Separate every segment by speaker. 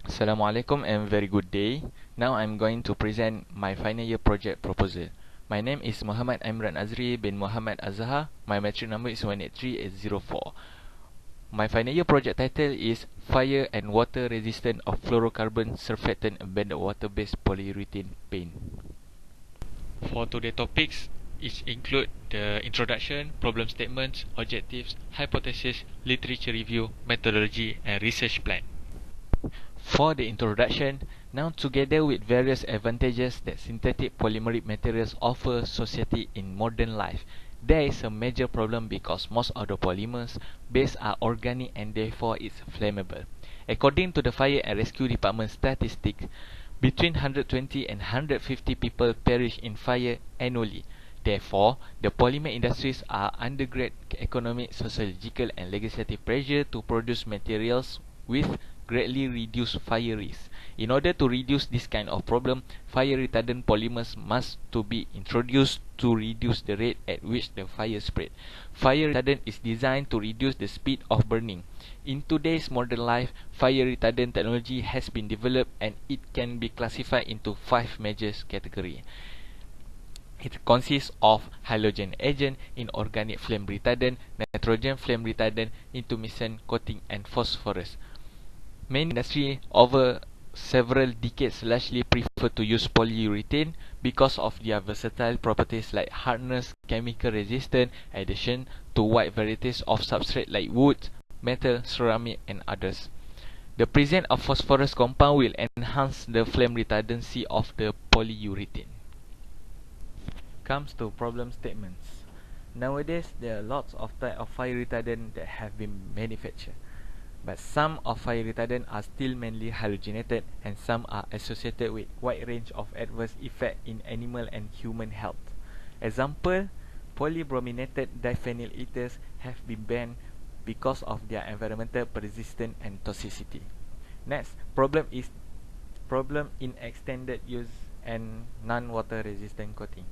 Speaker 1: Assalamualaikum and very good day. Now I'm going to present my final year project proposal. My name is Muhammad Imran Azri bin Muhammad Azhar. My metric number is 183804. My final year project title is Fire and Water Resistant of Fluorocarbon Surfactant Embedded Water-Based Polyurethane Paint. For today's topics, it include the introduction, problem statements, objectives, hypothesis, literature review, methodology and research plan. For the introduction, now together with various advantages that synthetic polymeric materials offer society in modern life, there is a major problem because most of the polymers based are organic and therefore is flammable. According to the Fire and Rescue Department statistics, between 120 and 150 people perish in fire annually. Therefore, the polymer industries are under great economic, sociological and legislative pressure to produce materials with greatly reduced fire risk. In order to reduce this kind of problem, fire retardant polymers must to be introduced to reduce the rate at which the fire spread. Fire retardant is designed to reduce the speed of burning. In today's modern life, fire retardant technology has been developed and it can be classified into 5 major categories. It consists of halogen agent, inorganic flame retardant, nitrogen flame retardant, intermittent coating and phosphorus. Many industries over several decades largely prefer to use polyurethane because of their versatile properties like hardness, chemical resistance, adhesion to wide varieties of substrate like wood, metal, ceramic and others. The presence of phosphorus compound will enhance the flame retardancy of the polyurethane. Comes to problem statements. Nowadays, there are lots of types of fire retardant that have been manufactured. But some of fire retardant are still mainly halogenated and some are associated with wide range of adverse effects in animal and human health. Example, polybrominated diphenyl ethers have been banned because of their environmental persistence and toxicity. Next, problem in extended use and non-water resistant coating.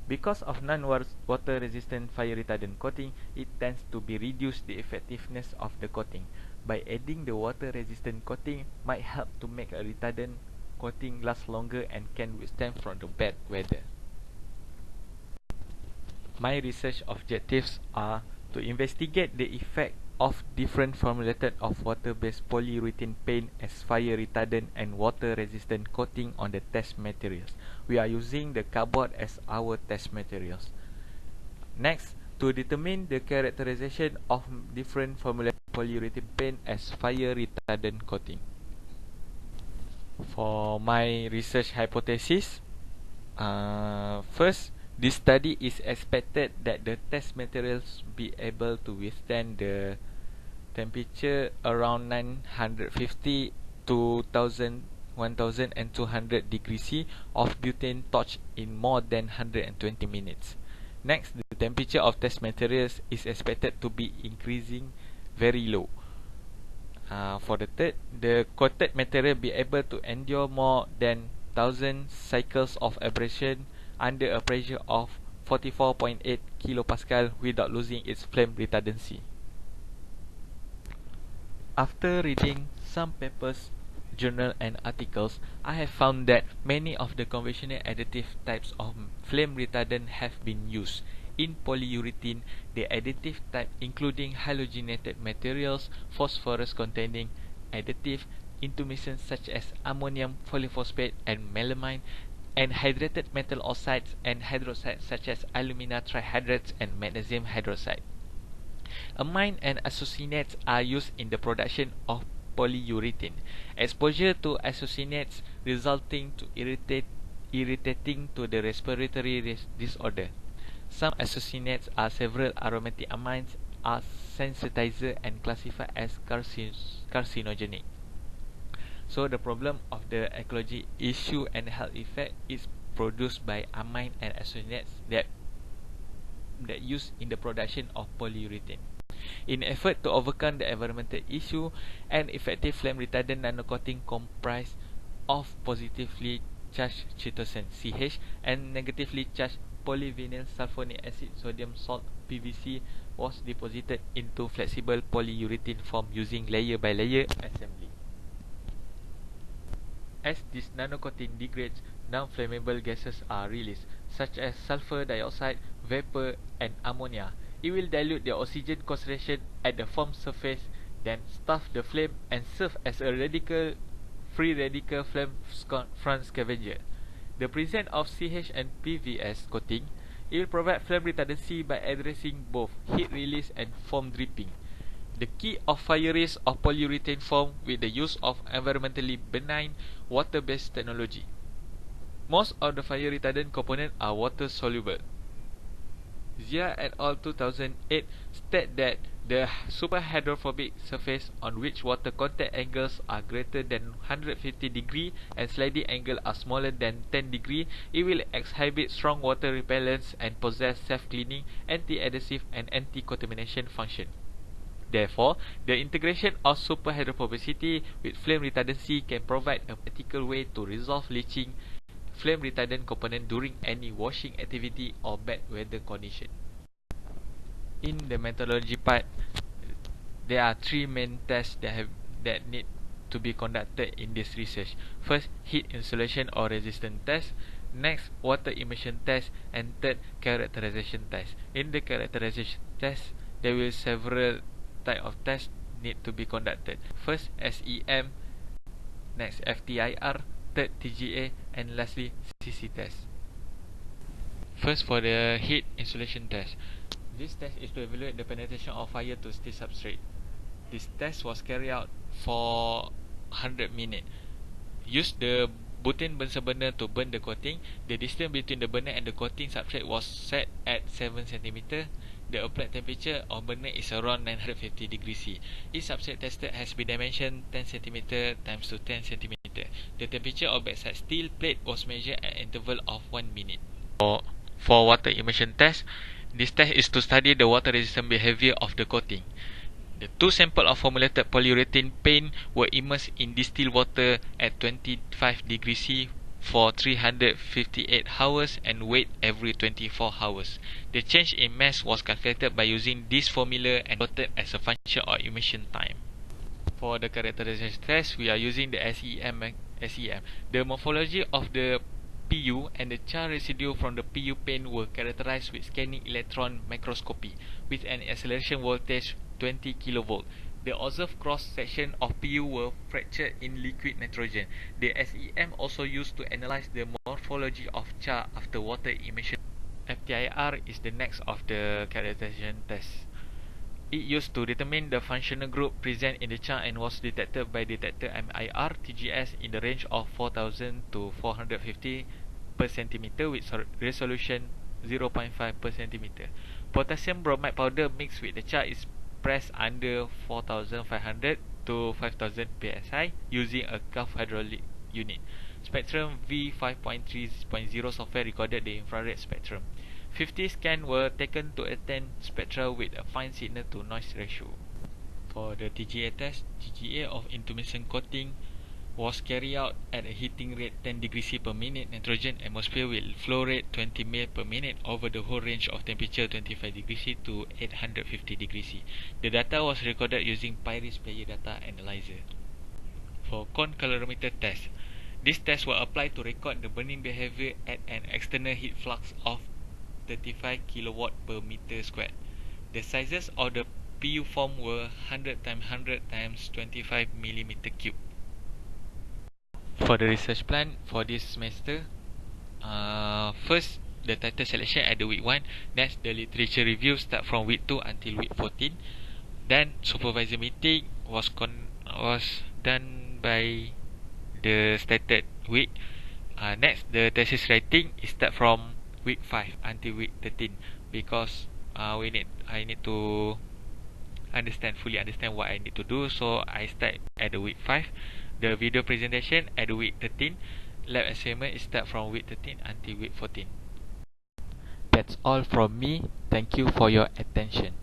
Speaker 1: Because of non-water resistant fire retardant coating, it tends to be reduce the effectiveness of the coating. By adding the water resistant coating might help to make a retardant coating last longer and can withstand from the bad weather. My research objectives are to investigate the effect of different formulated of water-based polyurethane paint as fire retardant and water-resistant coating on the test materials. We are using the cardboard as our test materials. Next, to determine the characterization of different formulated polyurethane paint as fire retardant coating. For my research hypothesis, first, this study is expected that the test materials be able to withstand the temperature around 950 to 1200 degrees C of butane torch in more than 120 minutes. Next, the temperature of test materials is expected to be increasing very low. For the third, the coated material be able to endure more than 1000 cycles of abrasion under a pressure of 44.8 kilopascal without losing its flame retardancy. After reading some papers, journal and articles, I have found that many of the conventional additive types of flame retardant have been used. In polyurethane, the additive type including halogenated materials, phosphorus containing additive, intermediates such as ammonium polyphosphate and melamine, and hydrated metal oxides and hydroxides such as alumina trihydrates and magnesium hydroxide. Amine and isocyanate are used in the production of polyurethane. Exposure to isocyanate resulting to irritating to the respiratory disorder. Some isocyanates are several aromatic amines are sensitizer and classified as carcinogenic. So the problem of the ecology issue and health effect is produced by amine and isocyanates that used in the production of polyurethane. In effort to overcome the environmental issue, an effective flame retardant nanocoating comprised of positively charged chitosan (CH) and negatively charged polyvinyl sulfonic acid sodium salt (PVC) was deposited into flexible polyurethane form using layer by layer assembly. As this nanocoating degrades, non-flammable gases are released, such as sulfur dioxide, vapor, and ammonia. It will dilute the oxygen concentration at the formed surface, then stuff the flame and serve as a free radical flame front scavenger. The presence of CH and PVS coating, it will provide flame retardancy by addressing both heat release and foam dripping. The key of fire risk of polyurethane foam with the use of environmentally benign water-based technology. Most of the fire retardant components are water soluble. Zia et al. 2008 state that the superhydrophobic surface on which water contact angles are greater than 150 degree and sliding angle are smaller than 10 degree, it will exhibit strong water repellence and possess self-cleaning, anti-adhesive and anti-contamination function. Therefore, the integration of superhydrophobicity with flame retardancy can provide a practical way to resolve leaching flame retardant component during any washing activity or bad weather condition. In the methodology part, there are three main tests that need to be conducted in this research. First, heat insulation or resistance test. Next, water immersion test, and third, characterization test. In the characterization test, there will several type of tests need to be conducted. First, SEM. Next, FTIR. Third, TGA, and lastly, CC test. First, for the heat insulation test. This test is to evaluate the penetration of fire to steel substrate. This test was carried out for 100 minutes. Use the butane burner burner to burn the coating. The distance between the burner and the coating substrate was set at 7 cm. The applied temperature of burner is around 950 degrees C. Each substrate tested has been dimensioned 10 cm times to 10 cm. The temperature of backside steel plate was measured at an interval of 1 minute. For water immersion test, this test is to study the water resistant behavior of the coating. The two samples of formulated polyurethane paint were immersed in distilled water at 25 degrees C for 358 hours and weighed every 24 hours. The change in mass was calculated by using this formula and plotted as a function of immersion time. For the characterization test, we are using the SEM. The morphology of the PU and the char residue from the PU paint were characterized with scanning electron microscopy with an acceleration voltage 20 kV. The observed cross-section of PU were fractured in liquid nitrogen. The SEM also used to analyze the morphology of char after water immersion. FTIR is the next of the characterization tests. It used to determine the functional group present in the char and was detected by detector MIR TGS in the range of 4000 to 450 per centimeter with resolution 0.5 per centimeter. Potassium bromide powder mixed with the char is pressed under 4500 to 5000 psi using a Gulf hydraulic unit. Spectrum V5.3.0 software recorded the infrared spectrum. 50 scans were taken to attain spectra with a fine signal to noise ratio. For the TGA test, TGA of intermittent coating was carried out at a heating rate 10 degrees C per minute, nitrogen atmosphere with flow rate 20 ml per minute over the whole range of temperature 25 degrees C to 850 degrees C. The data was recorded using Pyris player data analyzer. For cone calorimeter test, these tests were applied to record the burning behavior at an external heat flux of 35 kW per meter squared. The sizes of the PU foam were 100 times 100 times 25 mm cube. For the research plan for this semester, first the title selection at the week 1. Next, the literature review start from week 2 until week 14. Then supervisor meeting was done by the stated week. Next, the thesis writing is start from week 5 until week 13 because I need to fully understand what I need to do, so I start at the week 5. The video presentation at the week 13. Lab assignment is start from week 13 until week 14. That's all from me. Thank you for your attention.